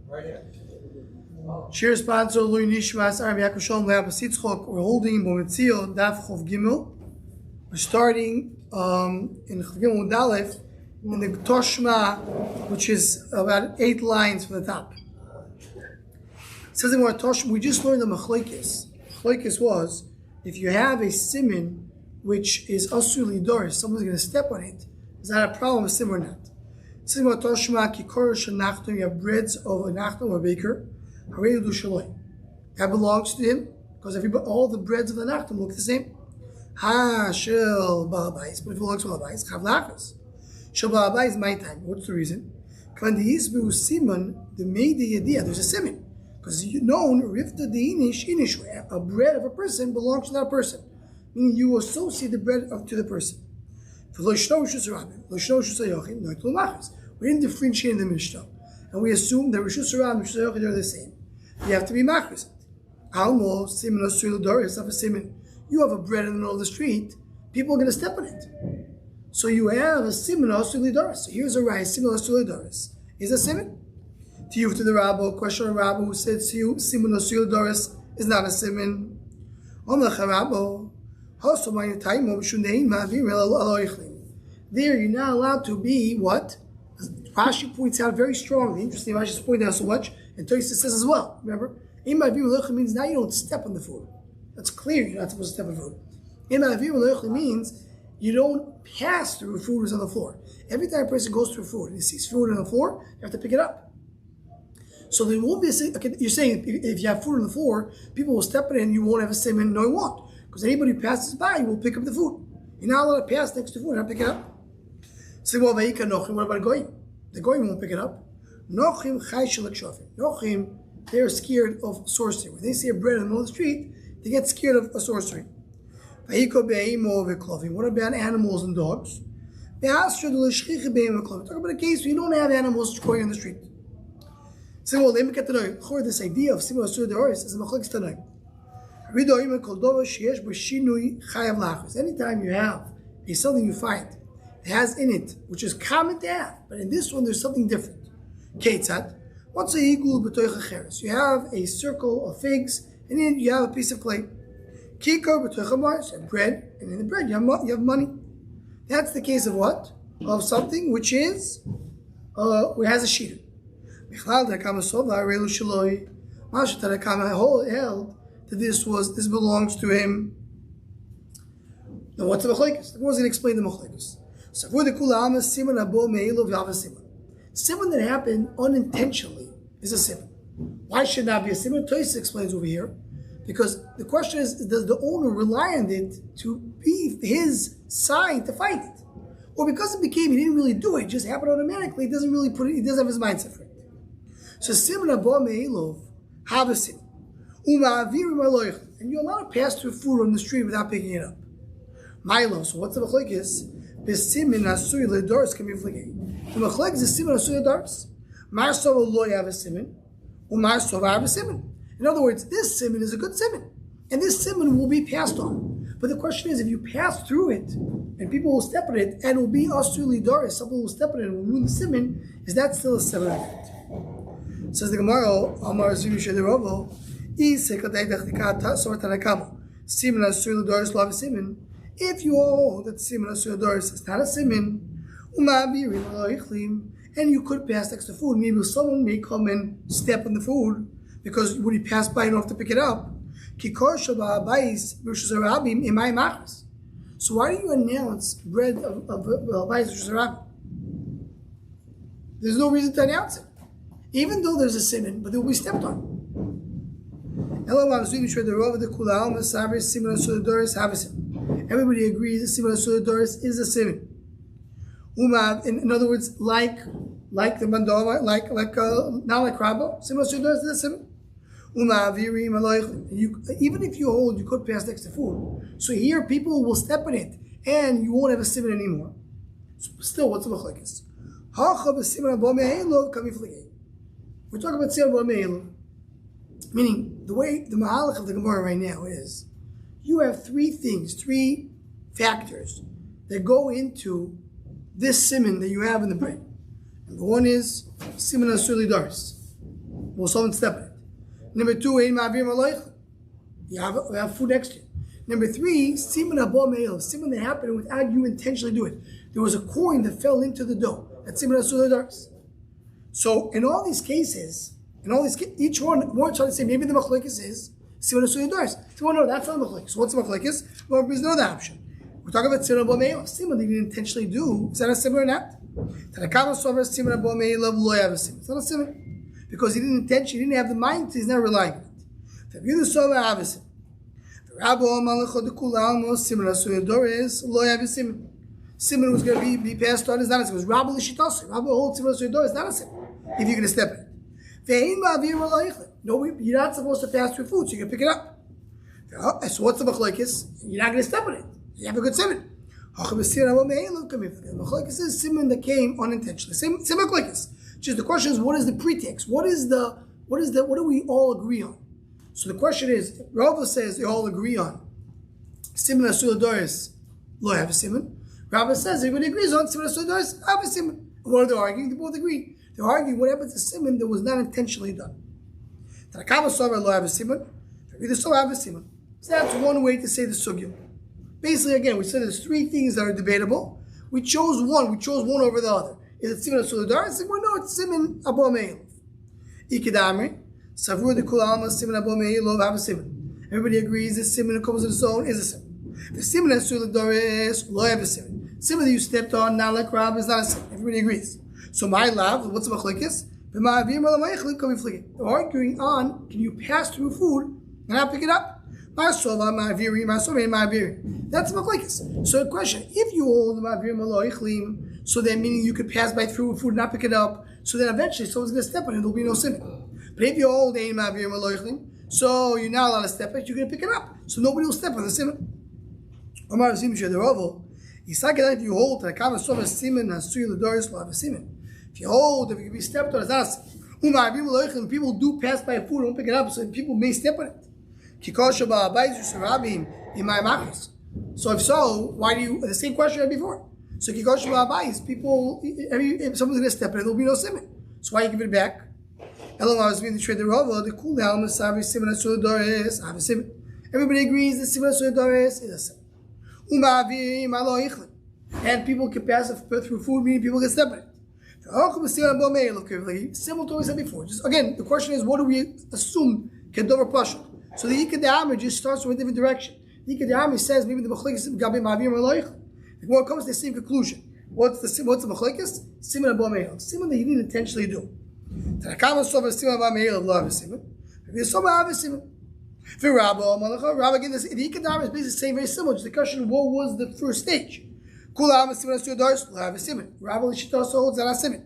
Right here. Shir sponsor Lui Nishmas Arab Yaakov Shalom Le'ab Sitzchok. We're holding Metzia Daf Chov Gimel. We're starting in Chov Gimel Dalef in the Toshma, which is about 8 lines from the top. It says in our Toshma, we just learned the Machlekes. Machlekes was if you have a siman which is Asur Lidoris, someone's going to step on it. Is that a problem, a siman or not? It says in our Toshma, Kikor Shanachton, you have breads of a Nachton or a baker. That belongs to him because all the breads of the Nachton look the same. Ha shel balabais, but if it belongs to balabais, chav lachas. Shel balabais is my time. What's the reason? When the yisbu simon, the made the idea there's a simon because you know rifta the inish a bread of a person belongs to that person, meaning you associate the bread to the person. We didn't differentiate in the Mishnah, and we assume that Rishus Harab and Rishus Yochid are the same. You have to be machris. Almo siman asur l'doris of a siman. You have a bread in the middle of the street, people are going to step on it. So you have a siman asur l'doris. So here's a rice, siman asur l'doris is a siman. To you, to the rabbi, question of rabbi who said to you, siman asur l'doris is not a siman. There, you're not allowed to be what? Rashi points out very strongly. Interesting, Rashi's pointing out so much, and Tosfos says as well. Remember, means now you don't step on the food. That's clear. You're not supposed to step on food. Means you don't pass through food that's on the floor. Every time a person goes through food and he sees food on the floor, you have to pick it up. So there won't be you're saying if you have food on the floor, people will step in and you won't have a siman. No, you won't, because anybody who passes by will pick up the food. You're not allowed to pass next to food and not pick it up. So what about goyim? The goyim won't pick it up. Nochim they're scared of sorcery. When they see a bread in the middle of the street, they get scared of a sorcery. What about animals and dogs? Talk about a case where you don't have animals going on the street. So let me get to know this idea of simon asur l'doris is a machlekes tanoim. Anytime you have something you find it has in it, which is common to have, but in this one there's something different. Ketzad, what's a igul b'toich acheres? You have a circle of figs, and then you have a piece of clay. Kikor b'toich amars, and bread, and in the bread you have money. That's the case of what? Of something which is, which has a sheet. Michlal d'akam sova reilu shaloi. Mashat d'akam held that this belongs to him. Now what's the machlekes? The Gemara is going to explain the machlekes. So for the kula ama siman abo me'ilu v'yava siman. Siman that happened unintentionally is a siman. Why should it not be a siman? Tosfos explains over here, because the question is, does the owner rely on it to be his sign to find it, or because it became he didn't really do it, it just happened automatically? He doesn't really put it. He doesn't have his mindset for it. So siman abo me'ilu have a siman. And you're allowed to pass through food on the street without picking it up. Milo. So what's the machlekes? B'simin asur l'doris can be fligay. The machlekes is simin asur l'doris. Mar sova lo yav a simin, umar sova have a simin. In other words, this simin is a good simin, and this simin will be passed on. But the question is, if you pass through it, and people will step on it, and it will be asur l'doris, someone will step on it and will ruin the simin, is that still a simin of it? Says the Gemara, Amar Zinu Shederovo. If you hold that siman asur l'doris is not a siman, and you could pass next to food, maybe someone may come and step on the food because when you pass by, you don't have to pick it up. So why do you announce bread of Bais Rishus Harabim? There's no reason to announce it, even though there's a siman, but they will be stepped on. Everybody agrees that siman asur l'doris is a siman. In other words, like the mandala, not like Rabba, siman asur l'doris is a siman. Even if you hold, you could pass next to food. So here, people will step in it, and you won't have a siman anymore. So still, what's the machlekes? We're talking about siman abo me'ilu. Meaning, the way the mahalach of the Gemara right now is, you have three factors that go into this siman that you have in the bread. Number one is siman asur l'doris. will someone step in it? Number 2, ein ma'avir maloich. We have food next to you. Number 3, siman haba me'el, siman that happened without you intentionally do it. There was a coin that fell into the dough. That's siman asur l'daris. So in all these cases, each one trying to say maybe the machlokes is siman asur l'daris. So no, that's not the machlokes. So what's the machlokes? Well, there's no other option. We're talking about siman haba me'el. Siman they didn't intentionally do. Is that a siman or not? Tanakama sover siman haba me'el lo yav siman. It's not a siman because he didn't didn't have the mind. He's not relying on it. Tavidu sover have a siman. Simon was going to be passed on is not a simon. Rabbi Lishitasi. Rabbi holds Simon Asur is not a simon. If you're going to step in it. No, you're not supposed to pass through food, so you can pick it up. So what's the machlokes? You're not going to step in it. You have a good simon. The machlokes is simon that came unintentionally. Same machlokes. Just the question is, what is the pretext? What do we all agree on? So the question is, Rava says they all agree on siman asur l'daris lo have a siman. Rava says everybody agrees on siman asur l'daris have a siman. And what are they arguing? They both agree. They're arguing what happens to siman that was not intentionally done. Tanakama sover lo have a siman. Either so have a siman. So that's one way to say the sugya. Basically, again, we said there's 3 things that are debatable. We chose one. We chose one over the other. Is it siman asur l'daris? Well, no, it's siman haba me'el. Ikidamri. Everybody agrees that siman that comes on its own is a siman. The siman asur l'daris lo have a siman. Siman that you stepped on, not like Rab, is not a siman. Everybody agrees. So my love, what's the machlokes? They're arguing on, can you pass through food and not pick it up? That's the machlokes. So the question, if you hold ma'avir maloichlim, so then meaning you could pass by through food and not pick it up, so then eventually someone's going to step on it, there'll be no siman. But if you hold ein ma'avir maloichlim, so you're not allowed to step it, you're going to pick it up. So nobody will step on the siman. Omar Zim Shederovo, if you hold that Kama Sova siman asur l'daris will have a siman. If you hold, if it can be stepped on, it's not a siman. People do pass by food, don't pick it up, so people may step on it. So if so, why do you, the same question I had before. So people, if someone's going to step on it, there'll be no siman. So why you give it back? Everybody agrees that siman asur l'daris is a siman. And people can pass it through food, meaning people can step on it. Similar to what we said before. Just again, the question is, what do we assume kedover pashut? So the Yikadami just starts with a different direction. The Yikadami says maybe the machlokes gabi ma'avir maloich. The Gemara comes to the same conclusion. What's the machlokes? Siman haba me'el. Siman that he didn't intentionally do. Tanakama sover siman haba me'el lo have a siman. Maybe the sober have a siman. For Rabba again, the Yikadami is basically saying very similar. Just the question, what was the first stage? Kulam siman asur l'daris lo have a siman. Rabba l'shita also holds that a siman.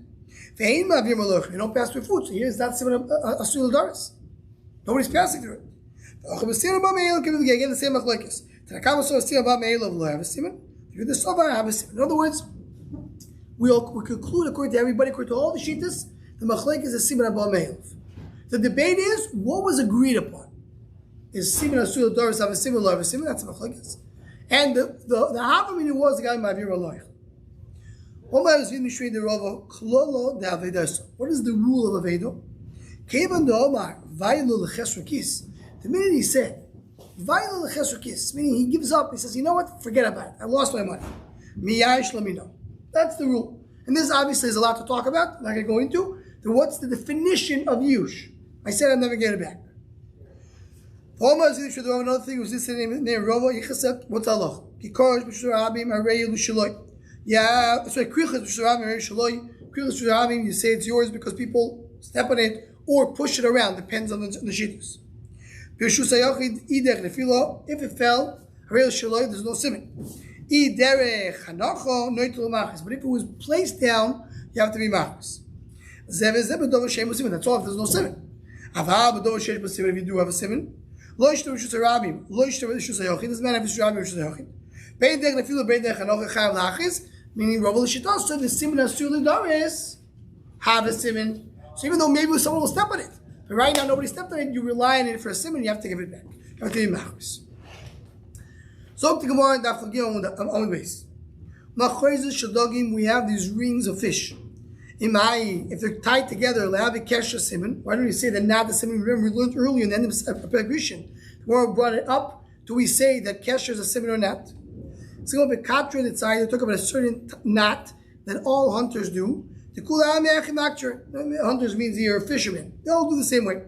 Ve'ein ma'avir maloich. You don't pass through food, so here's that siman asur l'daris. Nobody's passing through it. Again, the same machlokes. Tanakama sover siman haba me'el lo have a siman. If the sober have a siman. In other words, we conclude according to everybody, according to all the shittas, the machlokes is a siman haba me'el. The debate is what was agreed upon. Is siman asur l'daris have a siman lo have a siman? That's the machlokes. And the half meaning was the guy ma'avir maloich. What is the rule of Avedo? The minute he said, meaning he gives up, he says, you know what, forget about it, I lost my money. That's the rule. And this obviously is a lot to talk about, I'm not going to go into. Then what's the definition of yush? I said I'll never get it back. Another thing was this name Rava Yichasek. What's Allah? Because yeah, sorry, you say it's yours because people step on it or push it around. Depends on the shittus. If it fell, there's no siman. But if it was placed down, you have to be machus. That's all if there's no siman. If you do have a siman, doesn't matter if it's Rabim or Shusayochin. Meaning Rabbi L'Shita said the siman asur l'daris have a siman. So even though maybe someone will step on it, but right now nobody stepped on it, you rely on it for a siman, you have to give it back. You have to be machus. So up to Gemara and Daf Lagim on the base. We have these rings of fish. If they're tied together, Lavi Kesha Simon, why don't you say that not the Simon? Remember, we learned earlier in the end of Pegrishin. The Gemara brought it up. Do we say that Kesha is a Simon or not? So we talk about a certain knot that all hunters do. The hunters means you're fishermen. They all do the same way.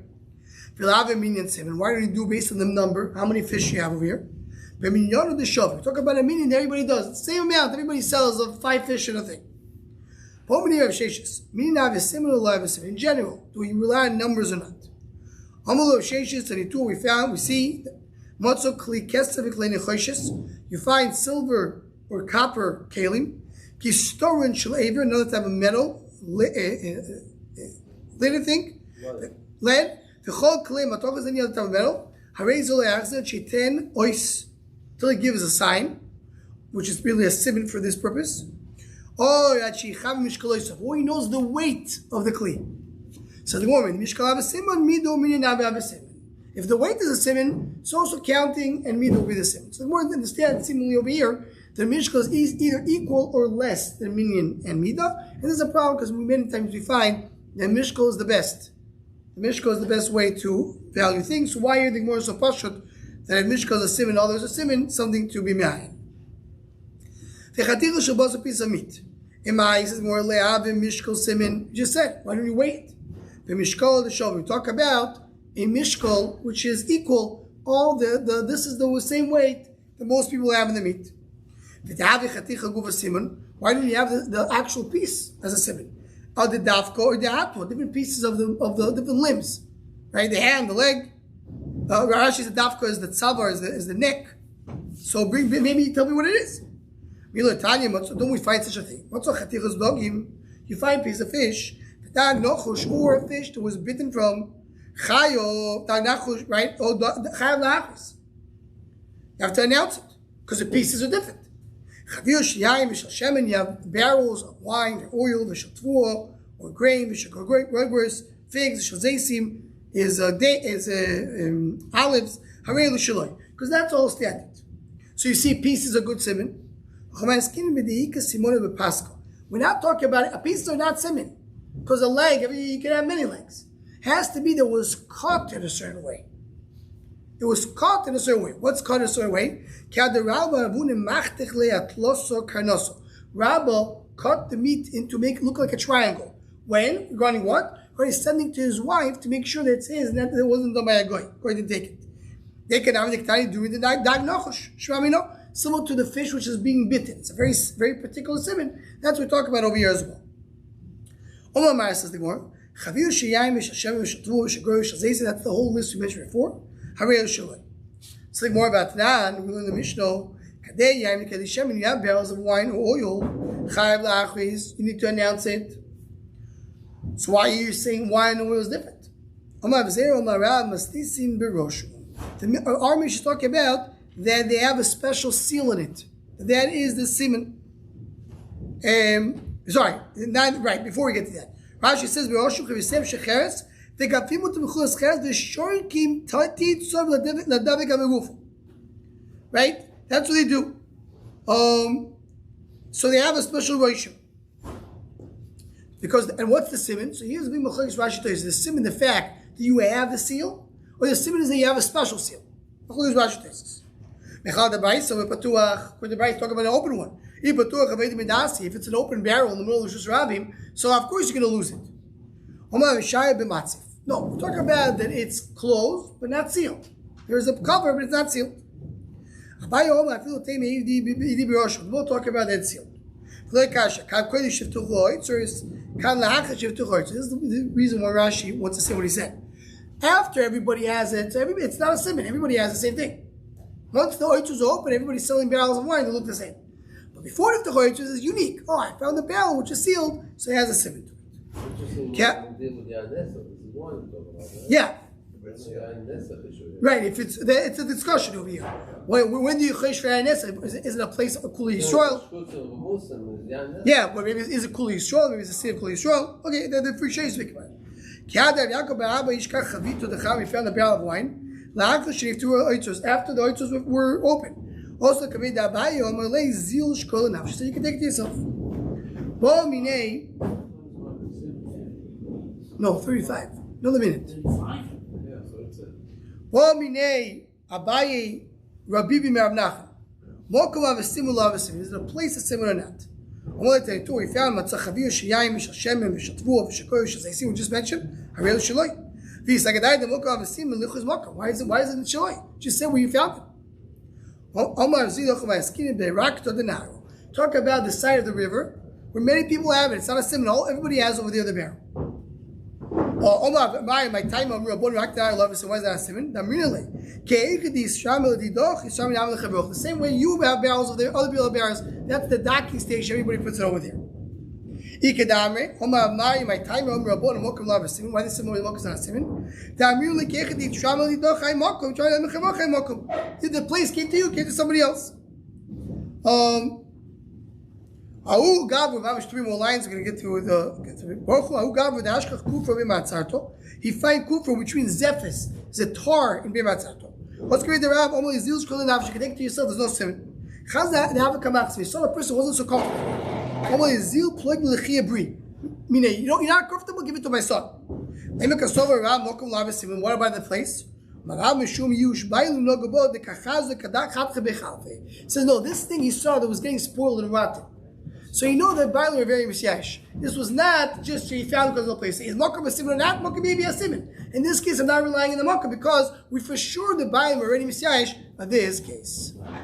Why don't you do based on the number? How many fish you have over here? We talk about a minion that everybody does. It's the same amount. Everybody sells of 5 fish in a thing. In general, do we rely on numbers or not? We see you find silver or copper kalim, another type of metal, lead, I think, lead. Any other type of metal, till it gives a sign, which is really a siman for this purpose. Or he knows the weight of the kli. So the woman, if the weight is a siman, it's also counting, and midah will be the siman. So the more to understand, seemingly over here, the mishkal is either equal or less than minyan and midah. And this is a problem because many times we find that mishkal is the best. The mishkal is the best way to value things. So why are the more so pashut that if mishkal is a siman, others are siman, something to be ma'ayin. The a piece of meat. He says more le'avim mishkal siman. Just said, why don't you wait? The mishkal the show. We talk about a mishkal which is equal. All this is the same weight that most people have in the meat. Why don't you have the actual piece as a siman? Or the dafko or the atwa, different pieces of the different limbs, right? The hand, the leg. Rashi said dafko is the tzavar, is the neck. So maybe tell me what it is. Don't we find such a thing? You find a piece of fish, or a fish that was bitten from chayo, right? Or chayav. You have to announce it because the pieces are different. You have barrels of wine, or oil, or grain, figs, is olives, because that's all standard. So you see, pieces are good siman. We're not talking about a piece are not siman, because a leg, you can have many legs. It has to be that it was cut in a certain way. It was cut in a certain way. What's cut in a certain way? Rabba cut the meat to make it look like a triangle. When? Regarding what? When he's sending to his wife to make sure that it's his and that it wasn't done by a guy. Go ahead and take it. They can have the doing the dag nochosh. Similar to the fish which is being bitten. It's a very, very particular siman. That's what we talk about over here as well. Omar Mara says the Gemara. That's the whole list we mentioned before. Something more about that. We learn the Mishnah. You have barrels of wine or oil. You need to announce it. So why are you saying wine and oil is different? Our Mishnah is talking about that they have a special seal in it. That is the siman. Right, before we get to that. Rashi says, right? That's what they do. So they have a special ratio. And what's the siman? So here's the big machlokes Rashi tells you. The siman, the fact that you have the seal, or the siman is that you have a special seal. Machlokes Rashi tells us. Mechal the Bais, so when the Bais talk about an open one. If it's an open barrel in the middle of Shus Rabim, so of course you're going to lose it. No, we're talking about that it's closed but not sealed. There's a cover but it's not sealed. We'll talk about that sealed. So this is the reason why Rashi wants to say what he said. After everybody has it, it's not a siman. Everybody has the same thing. Once the oitzos are open, everybody's selling barrels of wine. They look the same. But before the oitzos is unique. Oh, I found the barrel which is sealed, so it has a siman to it. Yeah. Right. If it's a discussion over here. When do you chesh for Yanesa? Is it a place of Kuli Yisrael? Yeah, but maybe is it Kuli Yisrael? Maybe it's a city of Kuli Yisrael. Okay, the free shade speak about it. We found a barrel of wine. After the oitzos were open. Also, so you can take it to yourself. No, 35. Another minute. 35? Yeah, so it's it. Wa minei Abaye Rabibi Merav Nachman. Mokum avesimu lavesimu. Is it a place that's similar or not? We found Matzachaviyu Shiyayim Mishashem Mishatvu Mishakoy Shazaisim we just mentioned. Harel Shaloi. V'Yisagadai the Mokum avesimu Lichuz Mokum. Why is it in Shaloi? Just say where you found it. Omar Zidoch Vayaskin Beirak Todenaro. Talk about the side of the river where many people have it. It's not a simon. Everybody has over there the barrel. Omar, my time, I'm real born. I love it. So why is that a simon? The same way you have barrels over there, other people have barrels. That's the docking station. Everybody puts it over there. Omar, my time, I'm real born. I'm love it. Simon. Why the simon? Is not a simon. The place came to you, came to somebody else. Ahu Gavur, we have 3 more lines. We're going to get to the. Ahu Gavur, the Ashkach Kufra B'Matzarto. He find Kufra, which means Zephis, Zetar in B'Matzarto. What's great? The Rab Omar Zil's calling out. You can think to yourself, there's no simon. Chazda, they have a kamach. We saw a person wasn't so comfortable. Omar Zil plug l'chiyah bri. Meaning, you're not comfortable. Give it to my son. What about the place? He says, no, this thing he saw that was getting spoiled and rotten. So you know that Bailam are very misyash. This was not just he found because of the place. Is Mokkah a simon or not? Mokkah maybe a simon. In this case, I'm not relying on the Mokkah because we for sure the Bailam are already misyash. But this case.